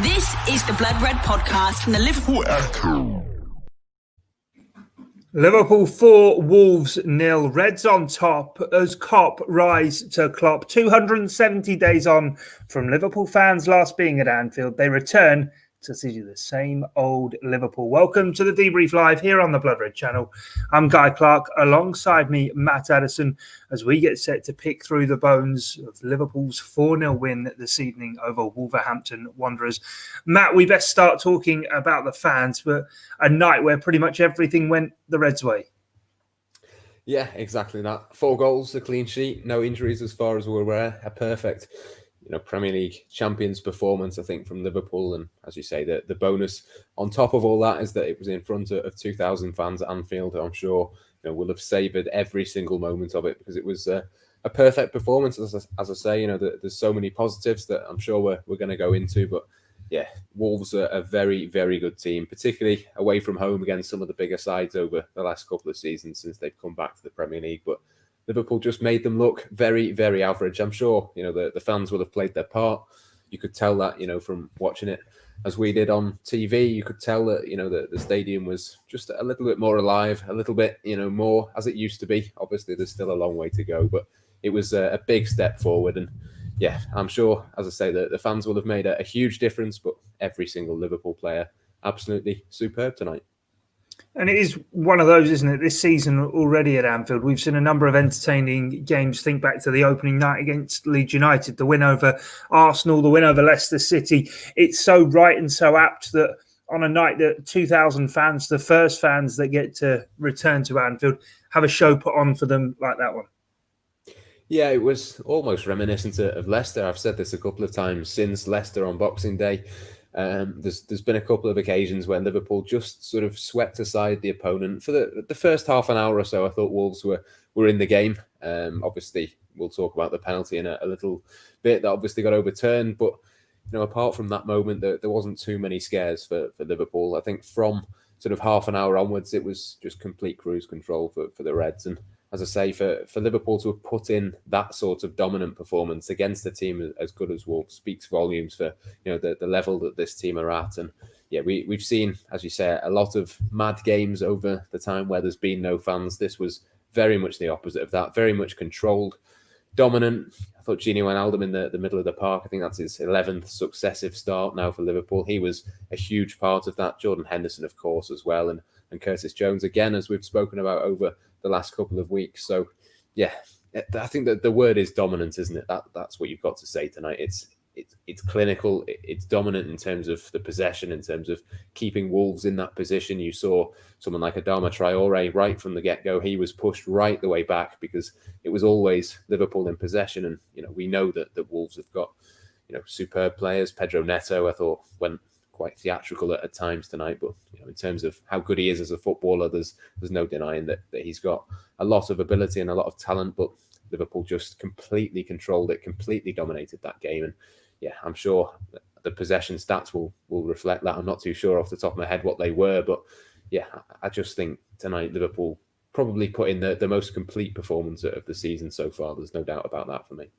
This is the Blood Red podcast from the Liverpool Echo. Liverpool 4, Wolves 0. Reds on top as Kop rise to Klopp. 270 days on from Liverpool fans last being at Anfield. They return to see the same old Liverpool. Welcome to the Debrief Live here on the Blood Red channel. I'm Guy Clarke. Alongside me, Matt Addison, as we get set to pick through the bones of Liverpool's 4-0 win this evening over Wolverhampton Wanderers. Matt, we best start talking about the fans, but a night where pretty much everything went the Reds' way. Yeah, exactly that. 4 goals, a clean sheet, no injuries as far as we're aware. A perfect Premier League champions performance, I think, from Liverpool. And as you say, the bonus on top of all that is that it was in front of 2,000 fans at Anfield. I'm sure we'll have savoured every single moment of it because it was a perfect performance. As I say, there's so many positives that I'm sure we're going to go into. But yeah, Wolves are a very, very good team, particularly away from home against some of the bigger sides over the last couple of seasons since they've come back to the Premier League. But Liverpool just made them look very, very average. I'm sure, the fans will have played their part. You could tell that, from watching it as we did on TV. You could tell that, the stadium was just a little bit more alive, a little bit, more as it used to be. Obviously, there's still a long way to go, but it was a big step forward. And yeah, I'm sure, as I say, the fans will have made a huge difference, but every single Liverpool player, absolutely superb tonight. And it is one of those, isn't it? This season already at Anfield, we've seen a number of entertaining games. Think back to the opening night against Leeds United, the win over Arsenal, the win over Leicester City. It's so right and so apt that on a night that 2,000 fans, the first fans that get to return to Anfield, have a show put on for them like that one. Yeah, it was almost reminiscent of Leicester. I've said this a couple of times since Leicester on Boxing Day. There's been a couple of occasions where Liverpool just sort of swept aside the opponent. For the first half an hour or so, I thought Wolves were in the game. Obviously, we'll talk about the penalty in a little bit that obviously got overturned. But apart from that moment, there wasn't too many scares for Liverpool. I think from sort of half an hour onwards, it was just complete cruise control for the Reds. And as I say, for Liverpool to have put in that sort of dominant performance against a team as good as Wolves speaks volumes for the level that this team are at. And yeah, we've seen, as you say, a lot of mad games over the time where there's been no fans. This was very much the opposite of that, very much controlled, dominant. I thought Gini Wijnaldum in the middle of the park, I think that's his 11th successive start now for Liverpool. He was a huge part of that. Jordan Henderson, of course, as well. And Curtis Jones, again, as we've spoken about over the last couple of weeks. So, yeah, I think that the word is dominant, isn't it? That's what you've got to say tonight. It's clinical. It's dominant in terms of the possession, in terms of keeping Wolves in that position. You saw someone like Adama Traore right from the get-go. He was pushed right the way back because it was always Liverpool in possession. And, we know that Wolves have got, superb players. Pedro Neto, I thought, went quite theatrical at times tonight, but in terms of how good he is as a footballer, there's no denying that he's got a lot of ability and a lot of talent. But Liverpool just completely controlled it, completely dominated that game. And yeah, I'm sure the possession stats will reflect that. I'm not too sure off the top of my head what they were, but yeah, I just think tonight Liverpool probably put in the most complete performance of the season so far. There's no doubt about that for me.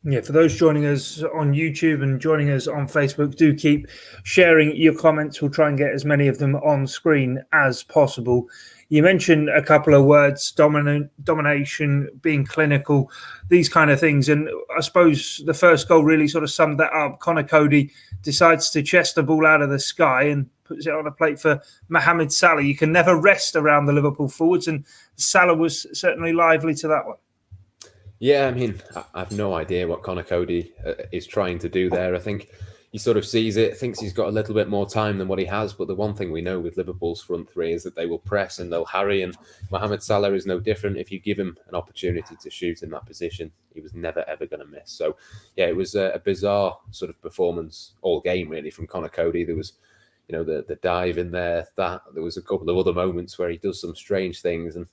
Yeah, for those joining us on YouTube and joining us on Facebook, do keep sharing your comments. We'll try and get as many of them on screen as possible. You mentioned a couple of words, domination, being clinical, these kind of things. And I suppose the first goal really sort of summed that up. Conor Coady decides to chest the ball out of the sky and puts it on a plate for Mohamed Salah. You can never rest around the Liverpool forwards, and Salah was certainly lively to that one. Yeah, I mean, I have no idea what Conor Coady is trying to do there. I think he sort of sees it, thinks he's got a little bit more time than what he has. But the one thing we know with Liverpool's front three is that they will press and they'll harry. And Mohamed Salah is no different. If you give him an opportunity to shoot in that position, he was never, ever going to miss. So, yeah, it was a bizarre sort of performance all game, really, from Conor Coady. There was, the dive in there. There was a couple of other moments where he does some strange things. And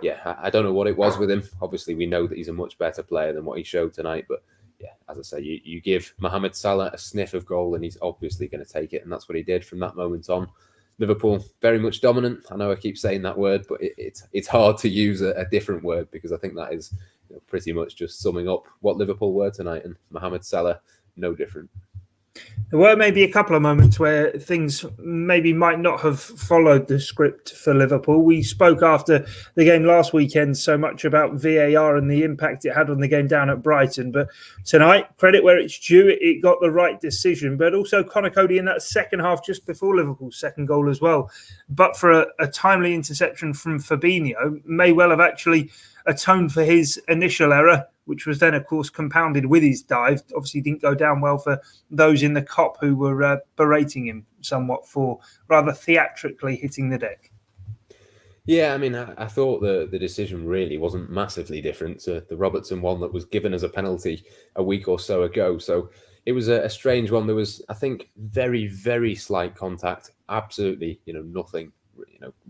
yeah, I don't know what it was with him. Obviously, we know that he's a much better player than what he showed tonight. But yeah, as I say, you give Mohamed Salah a sniff of goal and he's obviously going to take it. And that's what he did from that moment on. Liverpool, very much dominant. I know I keep saying that word, but it's hard to use a different word because I think that is pretty much just summing up what Liverpool were tonight. And Mohamed Salah, no different. There were maybe a couple of moments where things maybe might not have followed the script for Liverpool. We spoke after the game last weekend so much about VAR and the impact it had on the game down at Brighton. But tonight, credit where it's due, it got the right decision. But also Conor Coady in that second half just before Liverpool's second goal as well. But for a timely interception from Fabinho, may well have actually atoned for his initial error, which was then, of course, compounded with his dive. Obviously didn't go down well for those in the Kop who were berating him somewhat for rather theatrically hitting the deck. Yeah, I mean, I thought the decision really wasn't massively different to the Robertson one that was given as a penalty a week or so ago. So it was a strange one. There was, I think, very, very slight contact. Absolutely, nothing,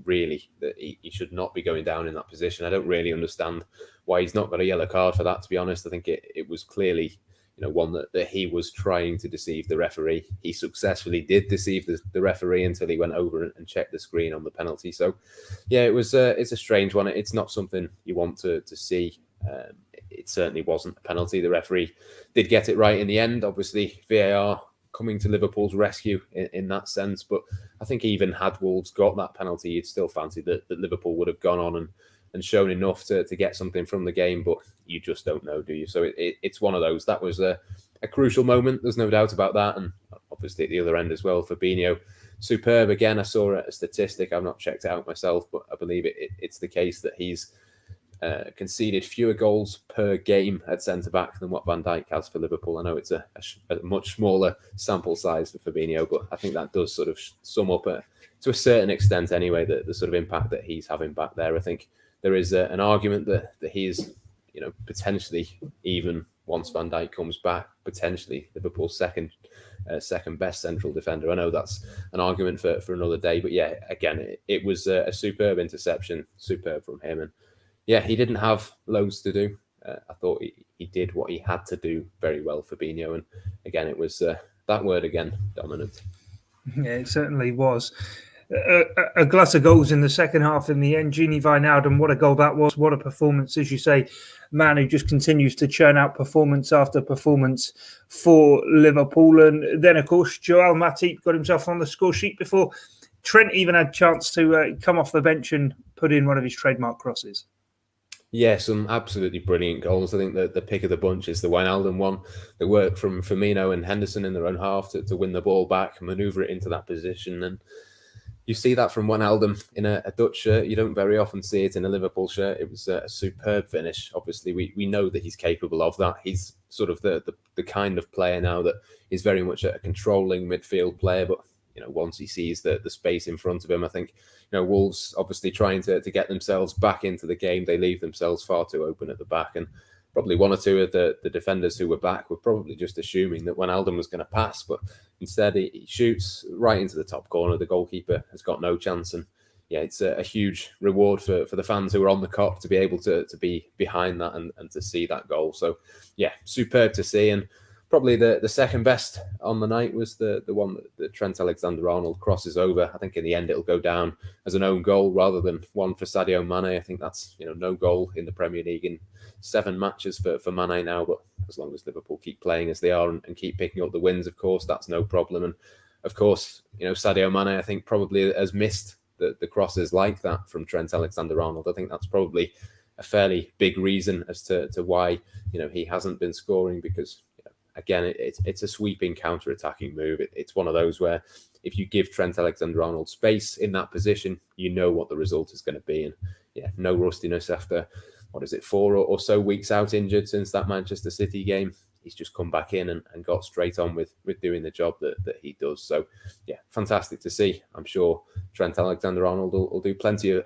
really, that he should not be going down in that position. I don't really understand why he's not got a yellow card for that, to be honest. I think it was clearly, one that he was trying to deceive the referee. He successfully did deceive the referee until he went over and checked the screen on the penalty. So, yeah, it's a strange one. It's not something you want to see. It certainly wasn't a penalty. The referee did get it right in the end. Obviously, VAR coming to Liverpool's rescue in that sense. But I think even had Wolves got that penalty, you'd still fancy that Liverpool would have gone on and shown enough to get something from the game. But you just don't know, do you? So it's one of those. That was a crucial moment. There's no doubt about that. And obviously at the other end as well, Fabinho, superb. Again, I saw a statistic. I've not checked it out myself, but I believe it's the case that he's conceded fewer goals per game at centre-back than what Van Dijk has for Liverpool. I know it's a much smaller sample size for Fabinho, but I think that does sort of sum up, to a certain extent anyway, the sort of impact that he's having back there. I think there is an argument that he's, potentially, even once Van Dijk comes back, potentially Liverpool's second best central defender. I know that's an argument for another day, but yeah, again, it was a superb interception, superb from him. And yeah, he didn't have loads to do. I thought he did what he had to do very well, Fabinho. And again, it was that word again, dominant. Yeah, it certainly was. A glass of goals in the second half in the end. Gini, Wijnaldum, what a goal that was. What a performance, as you say. Man who just continues to churn out performance after performance for Liverpool. And then, of course, Joel Matip got himself on the score sheet before Trent even had a chance to come off the bench and put in one of his trademark crosses. Yeah, some absolutely brilliant goals. I think the pick of the bunch is the Wijnaldum one. The work from Firmino and Henderson in their own half to win the ball back, manoeuvre it into that position. And you see that from Wijnaldum in a Dutch shirt. You don't very often see it in a Liverpool shirt. It was a superb finish. Obviously, we know that he's capable of that. He's sort of the kind of player now that is very much a controlling midfield player. But once he sees the space in front of him, I think Wolves obviously trying to get themselves back into the game. They leave themselves far too open at the back, and probably one or two of the defenders who were back were probably just assuming that Wijnaldum was going to pass, but instead he shoots right into the top corner. The goalkeeper has got no chance, and yeah, it's a huge reward for the fans who are on the Kop to be able to be behind that and to see that goal. So yeah, superb to see. And probably the second best on the night was the one that Trent Alexander-Arnold crosses over. I think in the end it'll go down as an own goal rather than one for Sadio Mane. I think that's no goal in the Premier League in 7 matches for Mane now. But as long as Liverpool keep playing as they are and keep picking up the wins, of course, that's no problem. And of course, Sadio Mane, I think, probably has missed the crosses like that from Trent Alexander-Arnold. I think that's probably a fairly big reason as to why he hasn't been scoring, because again, it's a sweeping counter-attacking move. It's one of those where if you give Trent Alexander-Arnold space in that position, you know what the result is going to be. And yeah, no rustiness after, 4 or so weeks out injured since that Manchester City game. He's just come back in and got straight on with doing the job that he does. So yeah, fantastic to see. I'm sure Trent Alexander-Arnold will do plenty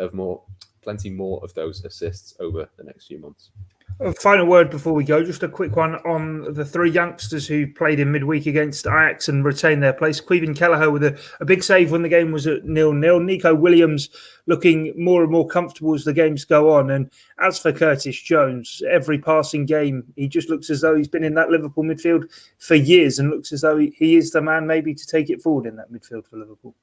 more of those assists over the next few months. A final word before we go, just a quick one on the 3 youngsters who played in midweek against Ajax and retained their place. Caoimhin Kelleher with a big save when the game was at 0-0. Nico Williams looking more and more comfortable as the games go on. And as for Curtis Jones, every passing game, he just looks as though he's been in that Liverpool midfield for years and looks as though he is the man maybe to take it forward in that midfield for Liverpool.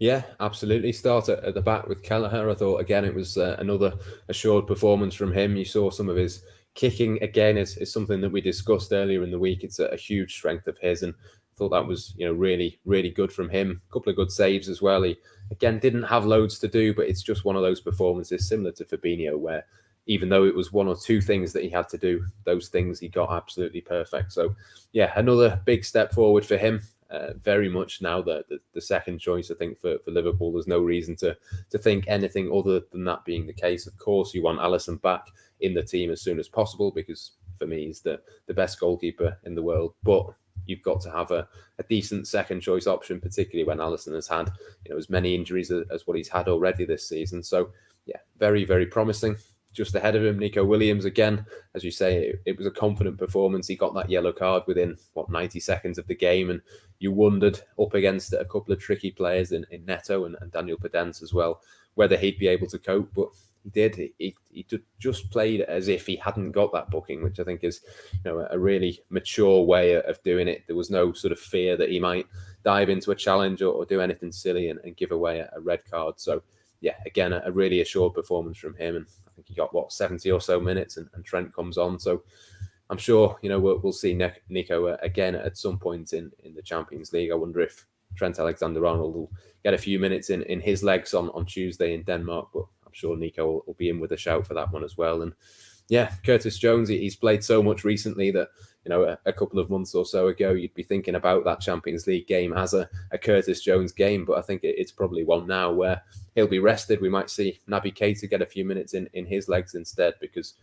Yeah, absolutely. Start at the back with Kelleher. I thought, again, it was another assured performance from him. You saw some of his kicking, again, is something that we discussed earlier in the week. It's a huge strength of his. And I thought that was, really, really good from him. A couple of good saves as well. He, again, didn't have loads to do, but it's just one of those performances similar to Fabinho where even though it was one or two things that he had to do, those things he got absolutely perfect. So, yeah, another big step forward for him. Very much now the second choice, I think, for Liverpool. There's no reason to think anything other than that being the case. Of course, you want Addison back in the team as soon as possible because for me, he's the best goalkeeper in the world. But you've got to have a decent second choice option, particularly when Addison has had as many injuries as what he's had already this season. So, yeah, very, very promising. Just ahead of him, Nico Williams, again, as you say, it was a confident performance. He got that yellow card within, 90 seconds of the game, and you wondered up against a couple of tricky players in Neto and Daniel Podence as well, whether he'd be able to cope, but he did. He just played as if he hadn't got that booking, which I think is a really mature way of doing it. There was no sort of fear that he might dive into a challenge or do anything silly and give away a red card. So, yeah, again, a really assured performance from him, and I think he got 70 or so minutes, and Trent comes on. So I'm sure we'll see Nico again at some point in the Champions League. I wonder if Trent Alexander-Arnold will get a few minutes in his legs on Tuesday in Denmark, but I'm sure Nico will be in with a shout for that one as well. And yeah, Curtis Jones, he's played so much recently that a couple of months or so ago, you'd be thinking about that Champions League game as a Curtis Jones game. But I think it's probably one now where he'll be rested. We might see Naby Keita get a few minutes in his legs instead because,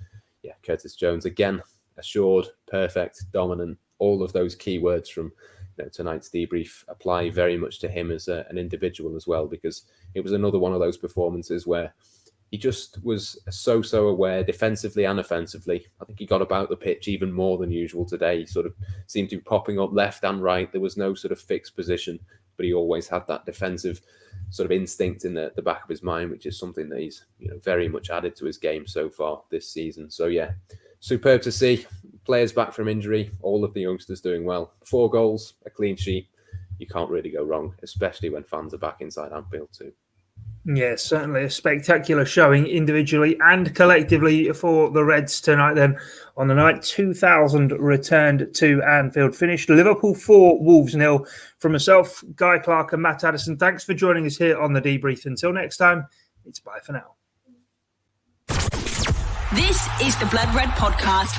yeah, Curtis Jones, again, assured, perfect, dominant, all of those key words from tonight's debrief apply very much to him as an individual as well, because it was another one of those performances where he just was so aware defensively and offensively. I think he got about the pitch even more than usual today. He sort of seemed to be popping up left and right. There was no sort of fixed position, but he always had that defensive sort of instinct in the back of his mind, which is something that he's very much added to his game so far this season. So yeah, superb to see. Players back from injury, all of the youngsters doing well. 4 goals, a clean sheet. You can't really go wrong, especially when fans are back inside Anfield too. Yeah, certainly a spectacular showing individually and collectively for the Reds tonight. Then on the night, 2,000 returned to Anfield. Finished Liverpool 4, Wolves 0. From myself, Guy Clarke and Matt Addison, thanks for joining us here on the Debrief. Until next time, it's bye for now. This is the Blood Red Podcast.